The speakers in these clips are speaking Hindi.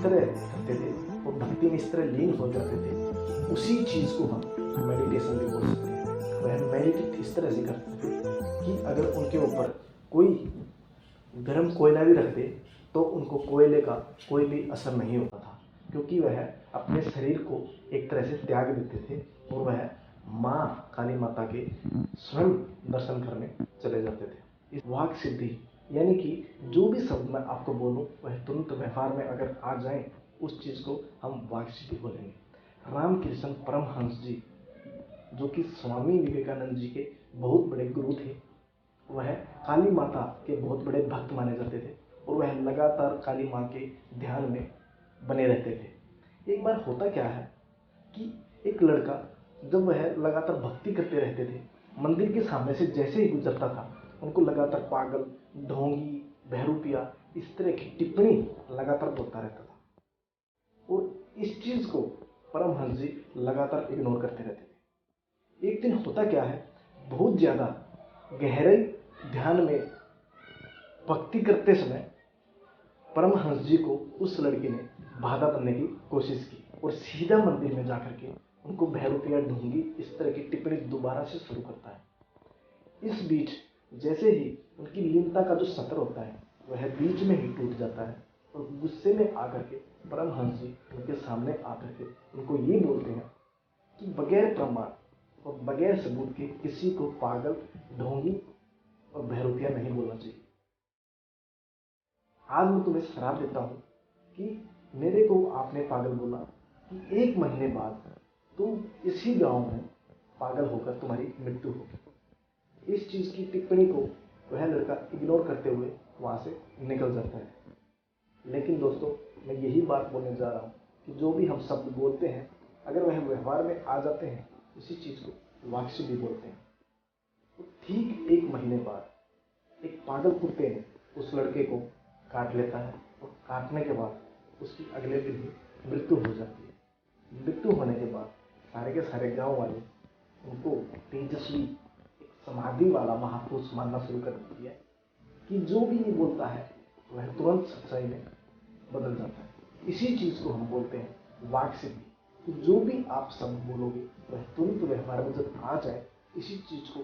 तरह करते थे और भक्ति में इस तरह लीन हो जाते थे, उसी चीज़ को हम मेडिटेशन भी बोल सकते हैं। वह मेडिटेट इस तरह से करते थे कि अगर उनके ऊपर कोई गर्म कोयला भी रख दे तो उनको कोयले का कोई भी असर नहीं होता था, क्योंकि वह अपने शरीर को एक तरह से त्याग देते थे और वह माँ काली माता के स्वयं दर्शन करने चले जाते थे। इस वाक सिद्धि यानी कि जो भी शब्द मैं आपको बोलूँ वह तुरंत व्यवहार में अगर आ जाए, उस चीज़ को हम वाक सिद्धि बोलेंगे। रामकृष्ण परमहंस जी, जो कि स्वामी विवेकानंद जी के बहुत बड़े गुरु थे, वह काली माता के बहुत बड़े भक्त माने जाते थे और वह लगातार काली माँ के ध्यान में बने रहते थे। एक बार होता क्या है कि एक लड़का जब वह लगातार भक्ति करते रहते थे, मंदिर के सामने से जैसे ही गुजरता था, उनको लगातार पागल, ढोंगी, बहरूपिया इस तरह की टिप्पणी लगातार बोलता रहता था और इस चीज़ को परमहंस जी लगातार इग्नोर करते रहते थे। एक दिन होता क्या है, बहुत ज़्यादा गहरे ध्यान में भक्ति करते समय परमहंस जी को उस लड़के ने बाधा बनने की कोशिश की और सीधा मंदिर में जाकर के उनको बहरूपिया, ढोंगी इस तरह की टिप्पणी दोबारा से शुरू करता है। इस बीच जैसे ही उनकी लीनता का जो सत्र होता है वह बीच में ही टूट जाता है और गुस्से में आकर के परमहंस जी उनके सामने आकर के उनको ये बोलते हैं कि बगैर प्रमाण और बगैर सबूत के किसी को पागल, ढोंगी और बहरूपिया नहीं बोलना चाहिए। आज मैं तुम्हें श्राप देता हूँ कि मेरे को आपने पागल बोला कि 1 महीने बाद तुम इसी गांव में पागल होकर तुम्हारी मृत्यु होगी। इस चीज़ की टिप्पणी को वह लड़का इग्नोर करते हुए वहाँ से निकल जाता है। लेकिन दोस्तों, मैं यही बात बोलने जा रहा हूँ कि जो भी हम शब्द बोलते हैं, अगर वह व्यवहार में आ जाते हैं, इसी चीज़ को वाक सिद्धि बोलते हैं। तो ठीक 1 महीने बाद एक पागल कुत्ते ने उस लड़के को काट लेता है और काटने के बाद उसकी अगले दिन ही मृत्यु हो जाती है। मृत्यु होने के बाद सारे के सारे गांव वाले उनको तेजस्वी, एक समाधि वाला महापुरुष मानना शुरू कर देती है कि जो भी ये बोलता है वह तुरंत सच्चाई में बदल जाता है। इसी चीज़ को हम बोलते हैं वाक सिद्धि। तो जो भी आप शब्द बोलोगे वह तुरंत व्यवहार में जब आ जाए, इसी चीज़ को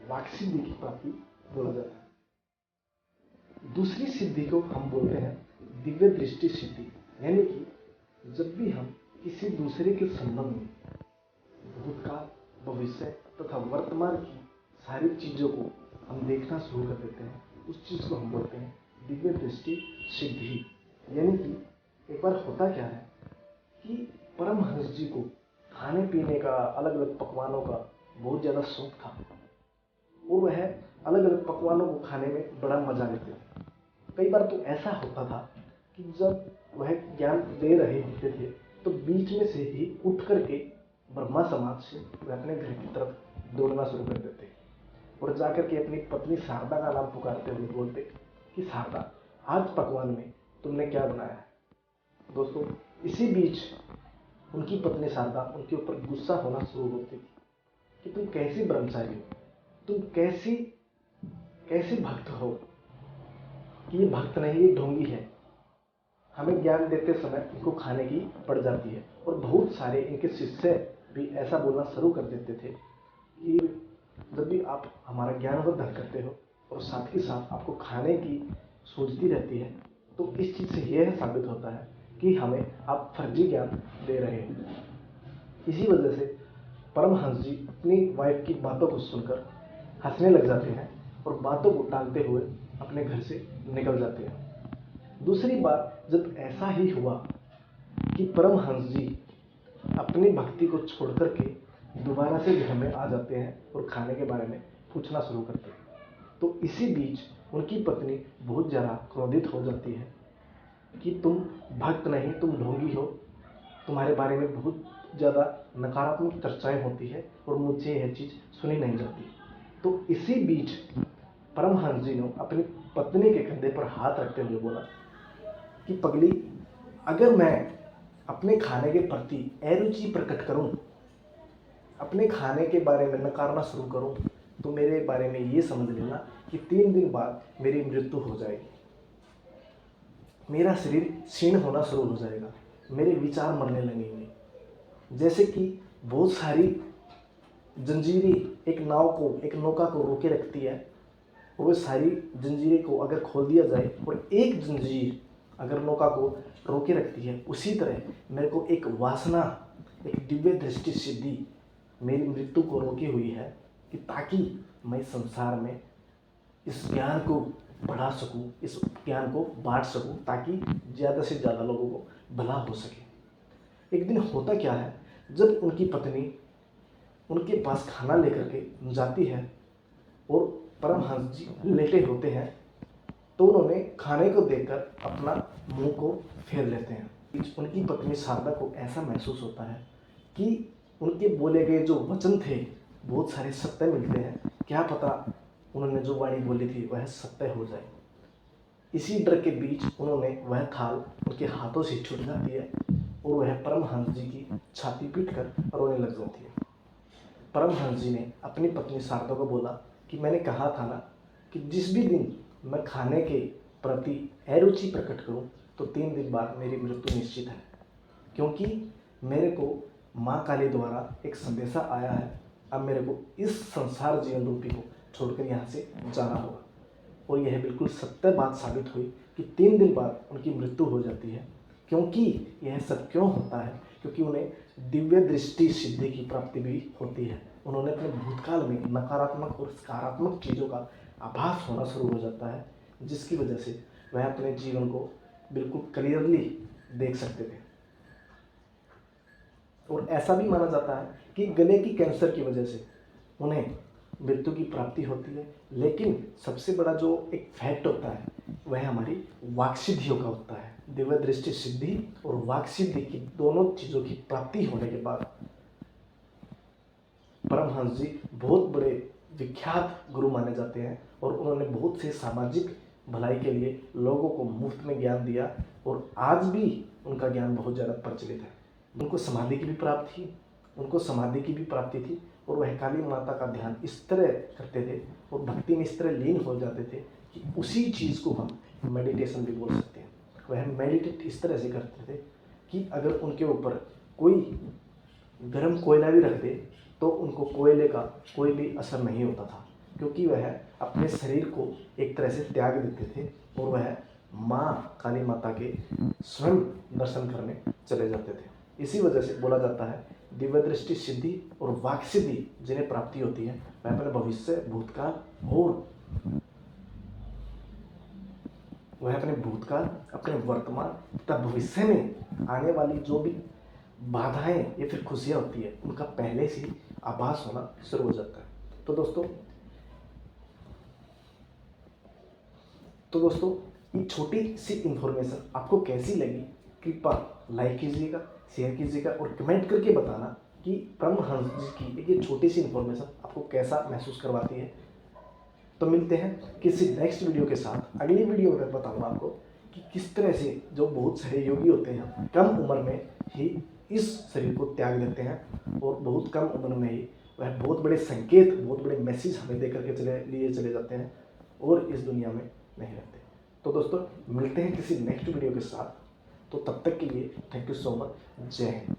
वाक सिद्धि की प्राप्ति बोला जाता है। दूसरी सिद्धि को हम बोलते हैं दिव्य दृष्टि सिद्धि, यानी कि जब भी हम किसी दूसरे के संबंध में भूतकाल, भविष्य तथा वर्तमान की सारी चीज़ों को हम देखना शुरू कर देते हैं, उस चीज़ को हम बोलते हैं दिव्य दृष्टि सिद्धि। यानी कि एक बार होता क्या है कि परमहंस जी को खाने पीने का, अलग अलग पकवानों का बहुत ज़्यादा शौक था और वह अलग अलग पकवानों को खाने में बड़ा मजा लेते थे। कई बार तो ऐसा होता था कि जब वह ज्ञान दे रहे होते थे तो बीच में से ही उठ करके ब्रह्मा समाज से वह अपने घर की तरफ दौड़ना शुरू कर देते और जाकर के अपनी पत्नी शारदा का नाम पुकारते हुए बोलते कि शारदा, आज पकवान में तुमने क्या बनाया है। दोस्तों, इसी बीच उनकी पत्नी शारदा उनके ऊपर गुस्सा होना शुरू होती थी कि तुम कैसी ब्रह्मचारी हो, तुम कैसी भक्त हो, कि ये भक्त नहीं, ये ढोंगी है। हमें ज्ञान देते समय इनको खाने की पड़ जाती है। और बहुत सारे इनके शिष्य भी ऐसा बोलना शुरू कर देते थे कि जब भी आप हमारा ज्ञानवर्धन करते हो और साथ ही साथ आपको खाने की सूझती रहती है, तो इस चीज़ से यह साबित होता है कि हमें आप फर्जी ज्ञान दे रहे हैं। इसी वजह से परमहंस जी अपनी वाइफ की बातों को सुनकर हंसने लग जाते हैं और बातों को टालते हुए अपने घर से निकल जाते हैं। दूसरी बार जब ऐसा ही हुआ कि परमहंस जी अपनी भक्ति को छोड़ करके दोबारा से घर में आ जाते हैं और खाने के बारे में पूछना शुरू करते हैं, तो इसी बीच उनकी पत्नी बहुत ज़्यादा क्रोधित हो जाती है कि तुम भक्त नहीं, तुम ढोंगी हो, तुम्हारे बारे में बहुत ज़्यादा नकारात्मक चर्चाएं होती है और मुझसे यह चीज़ सुनी नहीं जाती। तो इसी बीच परमहंस जी ने अपनी पत्नी के कंधे पर हाथ रखते हुए बोला कि पगली, अगर मैं अपने खाने के प्रति अरुचि प्रकट करूं, अपने खाने के बारे में नकारना शुरू करूं, तो मेरे बारे में ये समझ लेना कि 3 दिन बाद मेरी मृत्यु हो जाएगी। मेरा शरीर क्षीण होना शुरू हो जाएगा, मेरे विचार मरने लगेंगे। जैसे कि बहुत सारी जंजीरें एक नौका को रोके रखती है, और वो सारी जंजीरें को अगर खोल दिया जाए और एक जंजीर अगर नौका को रोके रखती है, उसी तरह मेरे को एक वासना, एक दिव्य दृष्टि सिद्धि मेरी मृत्यु को रोकी हुई है, कि ताकि मैं संसार में इस ज्ञान को बढ़ा सकूं, इस ज्ञान को बांट सकूं, ताकि ज़्यादा से ज़्यादा लोगों को भला हो सके। एक दिन होता क्या है, जब उनकी पत्नी उनके पास खाना लेकर के जाती है और परमहंस जी लेटे होते हैं, तो उन्होंने खाने को देखकर अपना मुंह को फेर लेते हैं। उनकी पत्नी शारदा को ऐसा महसूस होता है कि उनके बोले गए जो वचन थे बहुत सारे सत्य मिलते हैं, क्या पता उन्होंने जो वाणी बोली थी वह सत्य हो जाए। इसी डर के बीच उन्होंने वह थाल उनके हाथों से छूट जाती है और वह परमहंस जी की छाती पीटकर रोने लग जाती है। परमहंस जी ने अपनी पत्नी शारदा को बोला कि मैंने कहा था ना कि जिस भी दिन मैं खाने के प्रति अरुचि प्रकट करूं, तो 3 दिन बाद मेरी मृत्यु निश्चित है, क्योंकि मेरे को माँ काली द्वारा एक संदेशा आया है। अब मेरे को इस संसार जीवन रूपी को छोड़कर यहाँ से जाना होगा। और यह बिल्कुल सत्य बात साबित हुई कि 3 दिन बाद उनकी मृत्यु हो जाती है। क्योंकि यह सब क्यों होता है? क्योंकि उन्हें दिव्य दृष्टि सिद्धि की प्राप्ति भी होती है। उन्होंने अपने भूतकाल में नकारात्मक और सकारात्मक चीज़ों का आभास होना शुरू हो जाता है, जिसकी वजह से वह अपने जीवन को बिल्कुल क्लियरली देख सकते थे। और ऐसा भी माना जाता है कि गले की कैंसर की वजह से उन्हें मृत्यु की प्राप्ति होती है। लेकिन सबसे बड़ा जो एक फैक्ट होता है वह हमारी वाक्सिद्धियों का होता है। दिव्य दृष्टि सिद्धि और वाक्सिद्धि की दोनों चीज़ों की प्राप्ति होने के बाद परमहंस जी बहुत बड़े विख्यात गुरु माने जाते हैं, और उन्होंने बहुत से सामाजिक भलाई के लिए लोगों को मुफ्त में ज्ञान दिया, और आज भी उनका ज्ञान बहुत ज़्यादा प्रचलित है। उनको समाधि की भी प्राप्ति थी, और वह काली माता का ध्यान इस तरह करते थे और भक्ति में इस तरह लीन हो जाते थे कि उसी चीज़ को हम मेडिटेशन भी बोल सकते हैं। वह मेडिटेट इस तरह से करते थे कि अगर उनके ऊपर कोई गर्म कोयला भी रख दे तो उनको कोयले का कोई भी असर नहीं होता था, क्योंकि वह अपने शरीर को एक तरह से त्याग देते थे और वह माँ काली माता के स्वयं दर्शन करने चले जाते थे। इसी वजह से बोला जाता है दिव्य दृष्टि सिद्धि और वाक सिद्धि जिन्हें प्राप्ति होती है वह अपने भविष्य, भूतकाल और वह अपने भूतकाल, अपने वर्तमान तथा भविष्य में आने वाली जो भी बाधाएं या फिर खुशियां होती है उनका पहले से ही आभास होना शुरू हो जाता है। तो दोस्तों ये छोटी सी इंफॉर्मेशन आपको कैसी लगी? कृपया लाइक कीजिएगा, शेयर कीजिएगा और कमेंट करके बताना कि परमहंस जी की एक ये छोटी सी इंफॉर्मेशन आपको कैसा महसूस करवाती है। तो मिलते हैं किसी नेक्स्ट वीडियो के साथ। अगली वीडियो में बताऊंगा आपको कि किस तरह से जो बहुत सारे योगी होते हैं कम उम्र में ही इस शरीर को त्याग देते हैं, और बहुत कम उम्र में ही वह बहुत बड़े संकेत, बहुत बड़े मैसेज हमें दे करके चले जाते हैं और इस दुनिया में नहीं रहते। तो दोस्तों मिलते हैं किसी नेक्स्ट वीडियो के साथ। तो तब तक के लिए थैंक यू सो मच। जय हिंद।